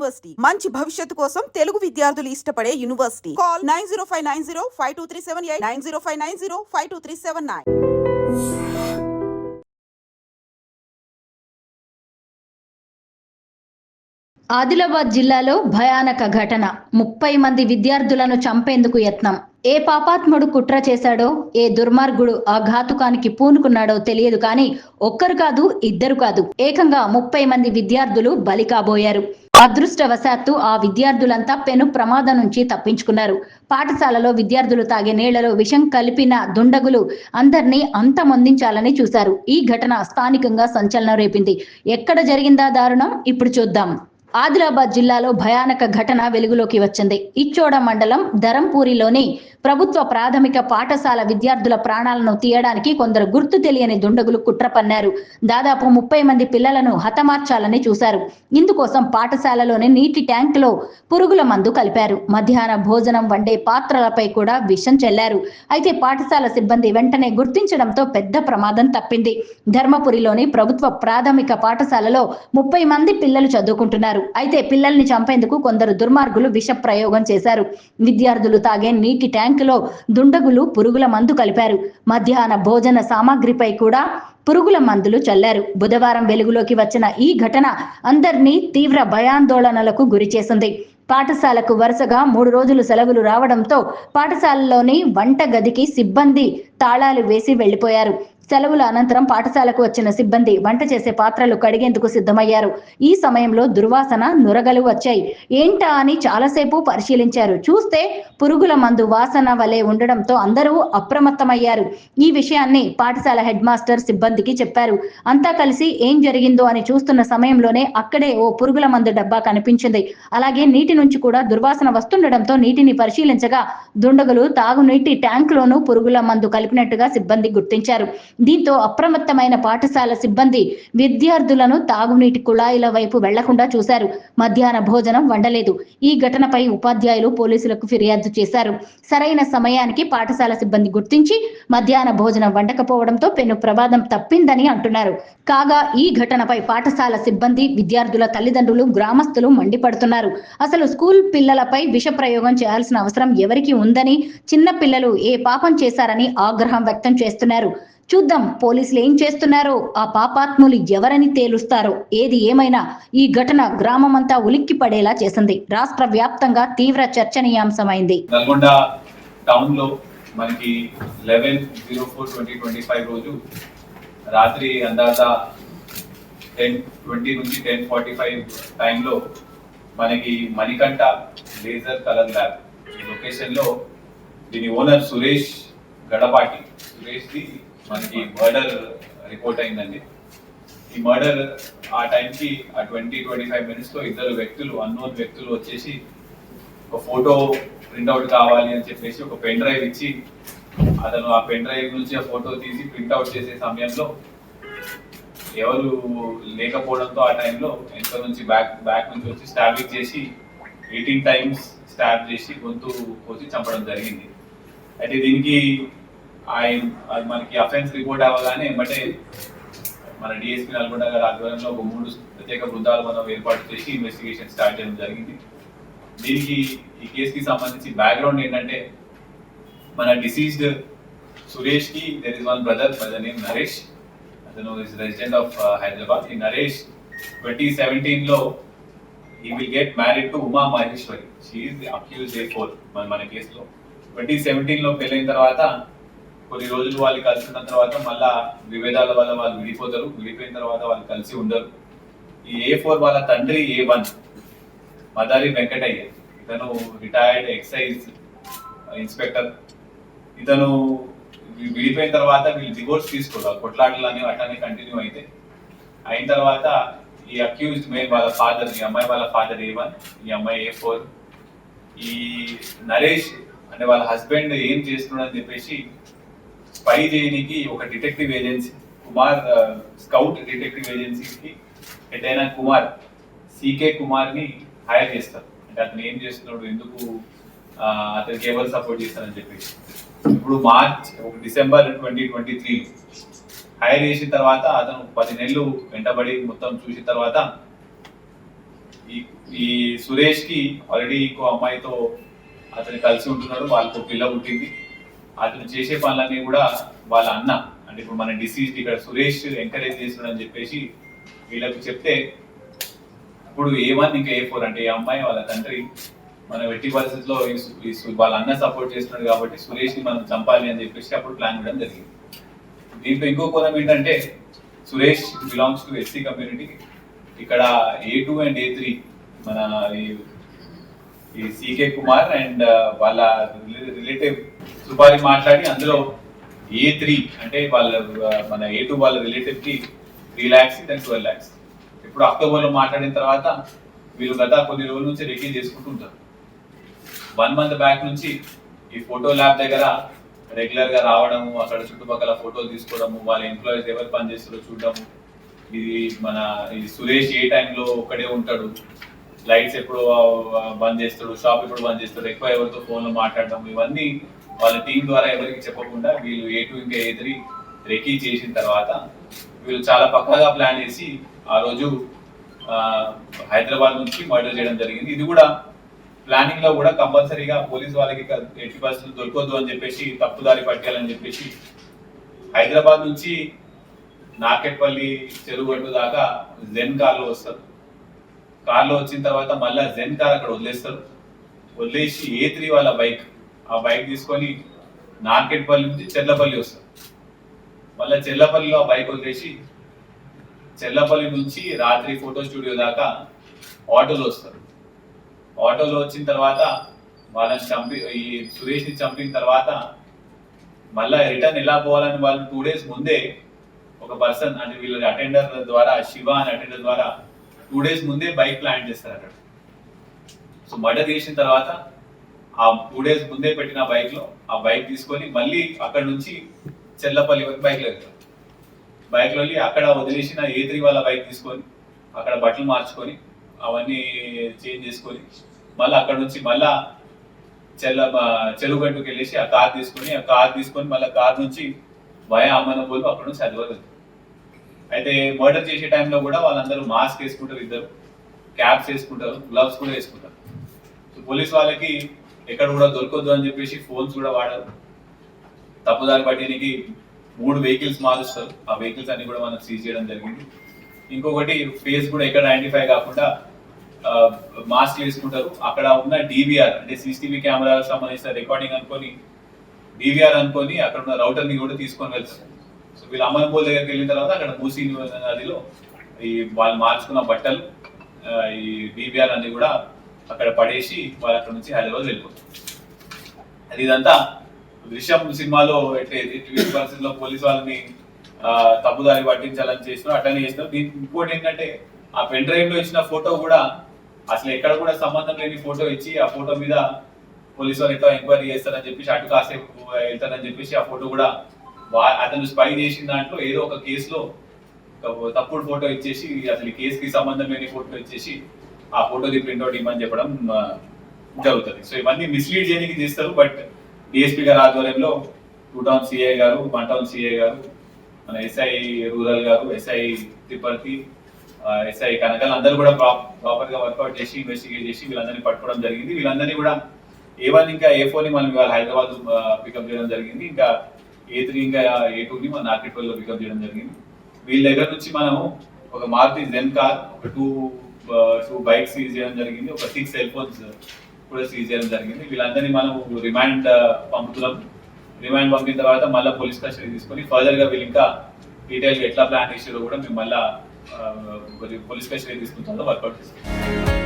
University మంచి భవిష్యత్తు కోసం తెలుగు విద్యార్థులు ఇష్టపడే యూనివర్సిటీ. కాల్ 9059052378 9059052379. ఆదిలాబాద్ జిల్లాలో భయానక ఘటన. 30 మంది విద్యార్థులను చంపేందుకు యత్నం. ఏ పాపాత్ముడు కుట్ర చేశాడో, ఏ దుర్మార్గుడు ఆ ఘాతుకానికి పూనుకున్నాడో తెలియదు కానీ ఒక్కరు కాదు, ఇద్దరు కాదు, ఏకంగా 30 మంది విద్యార్థులు బలి కాబోయారు. అదృష్టవశాత్తు ఆ విద్యార్థులంతా పెను ప్రమాదం నుంచి తప్పించుకున్నారు. పాఠశాలలో విద్యార్థులు తాగే నీళ్లలో విషం కలిపిన దుండగులు అందరినీ అంతమొందించాలని చూశారు. ఈ ఘటన స్థానికంగా సంచలనం రేపింది. ఎక్కడ జరిగిందా దారుణం, ఇప్పుడు చూద్దాం. ఆదిలాబాద్ జిల్లాలో భయానక ఘటన వెలుగులోకి వచ్చింది. ఇచ్చోడ మండలం ధరంపూరిలోని ప్రభుత్వ ప్రాథమిక పాఠశాల విద్యార్థుల ప్రాణాలను తీయడానికి కొందరు గుర్తు తెలియని దుండగులు కుట్ర పన్నారు. దాదాపు 30 మంది పిల్లలను హతమార్చాలని చూశారు. ఇందుకోసం పాఠశాలలోని నీటి ట్యాంకులో పురుగుల మందు కలిపారు. మధ్యాహ్న భోజనం వండే పాత్రలపై కూడా విషం చెల్లారు. అయితే పాఠశాల సిబ్బంది వెంటనే గుర్తించడంతో పెద్ద ప్రమాదం తప్పింది. ధర్మపురిలోని ప్రభుత్వ ప్రాథమిక పాఠశాలలో 30 మంది పిల్లలు చదువుకుంటున్నారు. అయితే పిల్లల్ని చంపేందుకు కొందరు దుర్మార్గులు విష ప్రయోగం చేశారు. విద్యార్థులు తాగే నీటి ట్యాంకులో దుండగులు పురుగుల మందు కలిపారు. మధ్యాహ్న భోజన సామాగ్రిపై కూడా పురుగుల మందులు చల్లారు. బుధవారం వెలుగులోకి వచ్చిన ఈ ఘటన అందరినీ తీవ్ర భయాందోళనలకు గురి చేసింది. పాఠశాలకు వరుసగా 3 రోజులు సెలవులు రావడంతో పాఠశాలలోని వంట గదికి సిబ్బంది తాళాలు వేసి వెళ్లిపోయారు. సెలవుల అనంతరం పాఠశాలకు వచ్చిన సిబ్బంది వంట చేసే పాత్రలు కడిగేందుకు సిద్ధమయ్యారు. ఈ సమయంలో దుర్వాసన నురగలు వచ్చాయి. ఏంటా అని చాలాసేపు పరిశీలించారు. చూస్తే పురుగుల మందు వాసన వలె ఉండడంతో అందరూ అప్రమత్తమయ్యారు. ఈ విషయాన్ని పాఠశాల హెడ్ మాస్టర్ సిబ్బందికి చెప్పారు. అంతా కలిసి ఏం జరిగిందో అని చూస్తున్న సమయంలోనే అక్కడే ఓ పురుగుల మందు డబ్బా కనిపించింది. అలాగే నీటి నుంచి కూడా దుర్వాసన వస్తుండడంతో నీటిని పరిశీలించగా దుండగులు తాగునీటి ట్యాంకులోనూ పురుగుల మందు కలిపినట్టుగా సిబ్బంది గుర్తించారు. దీంతో అప్రమత్తమైన పాఠశాల సిబ్బంది విద్యార్థులను తాగునీటి కుళాయిల వైపు వెళ్లకుండా చూశారు. మధ్యాహ్న భోజనం వండలేదు. ఈ ఘటనపై ఉపాధ్యాయులు పోలీసులకు ఫిర్యాదు చేశారు. సరైన సమయానికి పాఠశాల సిబ్బంది గుర్తించి మధ్యాహ్న భోజనం వండకపోవడంతో పెను ప్రమాదం తప్పిందని అంటున్నారు. కాగా ఈ ఘటనపై పాఠశాల సిబ్బంది, విద్యార్థుల తల్లిదండ్రులు, గ్రామస్తులు మండిపడుతున్నారు. అసలు స్కూల్ పిల్లలపై విష ప్రయోగం చేయాల్సిన అవసరం ఎవరికి ఉందని, చిన్న పిల్లలు ఏ పాపం చేశారని ఆగ్రహం వ్యక్తం చేస్తున్నారు. చూద్దాం పోలీసులు ఏం చేస్తున్నారో, ఆ పాపాత్ములు ఎవరని తేలుస్తారో. ఏది ఏమైనా ఈ ఘటన గ్రామమంతా ఉలిక్కి పడేలా చేసింది. రాష్ట్ర వ్యాప్తంగా తీవ్ర చర్చనీయాంశమైంది. నల్గొండ టౌన్ లో మనకి 11/04/2025 రోజు రాత్రి అందాజా 10:20 నుంచి 10:45 టైంలో మనకి మణికంఠ లేజర్ కలర్ ల్యాబ్ ఈ లొకేషన్ లో దీని ఓనర్ సురేష్ గడపాటి సురేష్ ది మనకి మర్డర్ రిపోర్ట్ అయిందండి. ఈ మర్డర్ ఆ టైంకి ఆ 20-25 మినిట్స్ లో ఇద్దరు వ్యక్తులు, అన్నోన్ వ్యక్తులు వచ్చేసి ఒక ఫోటో ప్రింట్అవుట్ కావాలి అని చెప్పేసి ఒక పెన్ డ్రైవ్ ఇచ్చి అతను ఆ పెన్ డ్రైవ్ నుంచి ఆ ఫోటో తీసి ప్రింట్అవుట్ చేసే సమయంలో ఎవరు లేకపోవడంతో ఆ టైంలో వెనక నుంచి బ్యాక్ నుంచి వచ్చి స్టాబింగ్ చేసి 18 టైమ్స్ స్టాబ్ చేసి గొంతు కోసి చంపడం జరిగింది. అయితే దీనికి మనకి అఫెన్స్ రిపోర్ట్ అవ్వగానే ఏమంటే మన డిఎస్పీ నల్గొండ గారి ఆధ్వర్యంలో ఒక 3 ప్రత్యేక బృందాలు మనం ఏర్పాటు చేసి ఇన్వెస్టిగేషన్ స్టార్ట్ చేయడం జరిగింది. దీనికి ఈ కేసుకి సంబంధించి బ్యాక్గ్రౌండ్ ఏంటంటే మన డిసీజ్డ్ సురేష్ కి there is one brother by the name Naresh. అతను ఇస్ రెసిడెంట్ ఆఫ్ హైదరాబాద్. ఈ నరేష్ 2017 లో he will get married to Uma Maheshwari. She is the accused A4 మన కేసులో. 2017 లో పెళ్ళైన తర్వాత కొన్ని రోజులు వాళ్ళు కలిసి ఉన్న తర్వాత మళ్ళా విభేదాల వల్ల వాళ్ళు విడిపోతారు. విడిపోయిన తర్వాత వాళ్ళు కలిసి ఉండరు. ఈ A4 వాళ్ళ తండ్రి A1 మదారి వెంకటయ్య, ఇతను రిటైర్డ్ ఎక్సైజ్ ఇన్స్పెక్టర్. ఇతను విడిపోయిన తర్వాత వీళ్ళు డివోర్స్ తీసుకోవాలి, కొట్లాటలు అనేవి అట్లానే కంటిన్యూ అయిన తర్వాత ఈ అక్యూజ్డ్ మేల్ వాళ్ళ ఫాదర్, ఈ అమ్మాయి వాళ్ళ ఫాదర్ A1, ఈ అమ్మాయి A4, ఈ నరేష్ అంటే వాళ్ళ హస్బెండ్ ఏం చేస్తున్నాడని చెప్పేసి స్పై చేయడానికి ఒక detective agency Kumar, scout detective ఏజెన్సీకి హెడ్ అయిన కుమార్, సికే కుమార్ ని హైర్ చేస్తారు. అంటే అతను ఏం చేస్తున్నాడు, ఎందుకు అతనికి ఎవరు సపోర్ట్ చేస్తారని చెప్పేసి. ఇప్పుడు డిసెంబర్ 2023 హైర్ చేసిన తర్వాత అతను 10 నెలలు వెంటబడి మొత్తం చూసిన తర్వాత ఈ సురేష్ కి ఆల్రెడీ ఇంకో అమ్మాయితో అతను కలిసి ఉంటున్నాడు, వాళ్ళకు పిల్ల పుట్టింది. అతను చేసే పనులన్నీ కూడా వాళ్ళ అన్న, అంటే ఇప్పుడు మన డిసీజ్ ఇక్కడ సురేష్ ఎంకరేజ్ చేస్తున్నాడు అని చెప్పేసి వీళ్ళకు చెప్తే, ఇప్పుడు A1 ఇంకా A4 అంటే ఈ అమ్మాయి వాళ్ళ తండ్రి మన వెట్టి పరిస్థితిలో వాళ్ళ అన్న సపోర్ట్ చేస్తున్నాడు కాబట్టి సురేష్ ని మనం చంపాలి అని చెప్పేసి అప్పుడు ప్లాన్ చేయడం జరిగింది. దీంట్లో ఇంకో కోణం ఏంటంటే, Suresh belongs to SC community. ఇక్కడ A2 అండ్ A3 మన ఈ సికే కుమార్ అండ్ వాళ్ళ రిలేటివ్ సుపారి మాట్లాడి అందులో A3 అంటే వాళ్ళ మన A2 వాళ్ళ రిలేటివ్ కి 3 lakhs then 12 lakhs. ఇప్పుడు అక్టోబర్ లో మాట్లాడిన తర్వాత వీళ్ళు గత కొన్ని రోజుల నుంచి రెకీ చేసుకుంటుంటారు. 1 month బ్యాక్ నుంచి ఈ ఫోటో ల్యాబ్ దగ్గర రెగ్యులర్ గా రావడము, అక్కడ చుట్టుపక్కల ఫోటోలు తీసుకోవడము, వాళ్ళ ఎంప్లాయీస్ ఎవరు పని చేస్తారో చూడడము, ఇది మన ఈ సురేష్ ఏ టైంలో ఒక్కడే ఉంటాడు, లైట్స్ ఎప్పుడు బంద్ చేస్తాడు, షాప్ ఎప్పుడు బంద్ చేస్తాడు, ఎక్కువ ఎవరితో ఫోన్ లో మాట్లాడడం, ఇవన్నీ వాళ్ళ టీం ద్వారా ఎవరికి చెప్పకుండా వీళ్ళు A2 ఇంకా A3 రెకీ చేసిన తర్వాత వీళ్ళు చాలా పక్కాగా ప్లాన్ చేసి ఆ రోజు హైదరాబాద్ నుంచి మర్డర్ చేయడం జరిగింది. ఇది కూడా ప్లానింగ్ లో కూడా కంపల్సరీగా పోలీస్ వాళ్ళకి 80% దొరకొద్దు అని చెప్పేసి, తప్పుదారి పట్టాలని చెప్పేసి హైదరాబాద్ నుంచి నాకెట్పల్లి చెరువుగట్టు దాకా జెన్ కార్లో వస్తారు. కార్లో వచ్చిన తర్వాత మళ్ళీ జెన్ కార్ అక్కడ వదిలేస్తారు. వదిలేసి A3 వాళ్ళ బైక్, ఆ బైక్ తీసుకొని నార్కెట్పల్లి నుంచి చెర్లపల్లి వస్తారు. మళ్ళీ చెర్లపల్లిలో ఆ బైక్ వదిలేసి చెర్లపల్లి నుంచి రాత్రి ఫోటో స్టూడియో దాకా ఆటోలో వస్తారు. ఆటోలో వచ్చిన తర్వాత వాళ్ళని ఈ సురేష్ ని చంపిన తర్వాత మళ్ళీ రిటర్న్ ఎలా పోవాలని వాళ్ళు 2 days ముందే ఒక పర్సన్, అంటే వీళ్ళ అటెండర్ ద్వారా, శివ అనే అటెండర్ ద్వారా 2 days ముందే బైక్ ప్లాన్ చేస్తారు అక్కడ. సో మర్డర్ చేసిన తర్వాత ఆ 2 days ముందే పెట్టిన బైక్ లో ఆ బైక్ తీసుకొని మళ్ళీ అక్కడ నుంచి చెర్లపల్లి వరకు బైక్ లో వెళ్తారు. బైక్ లో వెళ్ళి అక్కడ వదిలేసిన A3 వాళ్ళ బైక్ తీసుకొని అక్కడ బట్టలు మార్చుకొని అవన్నీ చేంజ్ చేసుకొని మళ్ళీ అక్కడ నుంచి మళ్ళా చెరువుగట్టుకు వెళ్ళేసి ఆ కార్ తీసుకొని మళ్ళీ కార్ నుంచి వయా అమ్మనబోలు అక్కడ నుంచి హైదరాబాద్. అయితే మర్డర్ చేసే టైంలో కూడా వాళ్ళందరూ మాస్క్ వేసుకుంటారు, ఇద్దరు క్యాప్స్ వేసుకుంటారు, గ్లవ్స్ కూడా వేసుకుంటారు. సో పోలీస్ వాళ్ళకి ఎక్కడ కూడా దొరకొద్దు అని చెప్పేసి ఫోన్స్ కూడా వాడారు. తప్పుదారి పట్టడానికి 3 vehicles మారుస్తారు. ఆ వెహికల్స్ అన్ని కూడా మనం సీజ్ చేయడం జరిగింది. ఇంకొకటి ఫేస్ కూడా ఎక్కడ ఐడెంటిఫై కాకుండా మాస్క్ వేసుకుంటారు. అక్కడ ఉన్న DVR అంటే CCTV కెమెరాలకు సంబంధించిన రికార్డింగ్ అనుకొని DVR అనుకొని అక్కడ ఉన్న రౌటర్ ని కూడా తీసుకొని వెళ్తారు. సో వీళ్ళు అమ్మనపోల్ దగ్గరికి వెళ్ళిన తర్వాత అక్కడ మూసీ నదిలో ఈ వాళ్ళు మార్చుకున్న బట్టలు, ఈ DVR అన్ని కూడా అక్కడ పడేసి వాళ్ళు అక్కడ నుంచి హైదరాబాద్ వెళ్ళిపోతారు. అది ఇదంతా దృశ్యం సినిమాలో పరిస్థితుల్లో పోలీస్ వాళ్ళని తప్పుదారి పట్టించాలని చేస్తున్నారు, అట్లనే చేస్తున్నారు. దీనికి ఇంకోటి ఏంటంటే, ఆ పెన్ డ్రైవ్ లో ఇచ్చిన ఫోటో కూడా అసలు ఎక్కడ కూడా సంబంధం లేని ఫోటో ఇచ్చి ఆ ఫోటో మీద పోలీసు వాళ్ళు ఎట్లా ఎంక్వైరీ చేస్తారని చెప్పేసి, అటు కాసేపు వెళ్తారని చెప్పేసి ఆ ఫోటో కూడా అతను స్పై చేసిన దాంట్లో ఏదో ఒక కేసులో తప్పుడు ఫోటో ఇచ్చేసి, అసలు ఈ కేసుకి సంబంధం లేని ఫోటో ఇచ్చేసి ఆ ఫోటోది ప్రింట్అవుట్ ఇవ్వమని చెప్పడం జరుగుతుంది. సో ఇవన్నీ మిస్లీడ్ చేయడానికి చేస్తారు. బట్ DSP గారి ఆధ్వర్యంలో 2 town CI గారు, 1 town CI గారు, మన SI రూరల్ గారు, SI తిప్పర్తి, SI కనకల్ అందరూ కూడా ప్రాపర్ గా వర్కౌట్ చేసి ఇన్వెస్టిగేట్ చేసి వీళ్ళందరినీ పట్టుకోవడం జరిగింది. వీళ్ళందరినీ కూడా A1 ఇంకా A4 ని మనం ఇవాళ హైదరాబాద్ పికప్ చేయడం జరిగింది. ఇంకా A3 ఇంకా A2 ని మన నార్కెట్పల్లి లో పికప్ చేయడం జరిగింది. వీళ్ళ దగ్గర నుంచి మనము ఒక మారుతి జెన్ కార్, ఒక 2 బైక్స్ సీజ్ చేయడం జరిగింది, ఒక 6 cell phones కూడా సీజ్ చేయడం జరిగింది. వీళ్ళందరినీ మనం రిమాండ్ పంపుతున్నాం. రిమాండ్ పంపిన తర్వాత మళ్ళీ పోలీస్ కస్టడీ తీసుకొని ఫర్దర్ గా వీళ్ళు ఇంకా డీటెయిల్ గా ఎట్లా ప్లాన్ చేసారో కూడా మేము మళ్ళీ పోలీస్ కస్టడీ తీసుకుంటామో వర్కౌట్ చేస్తాం.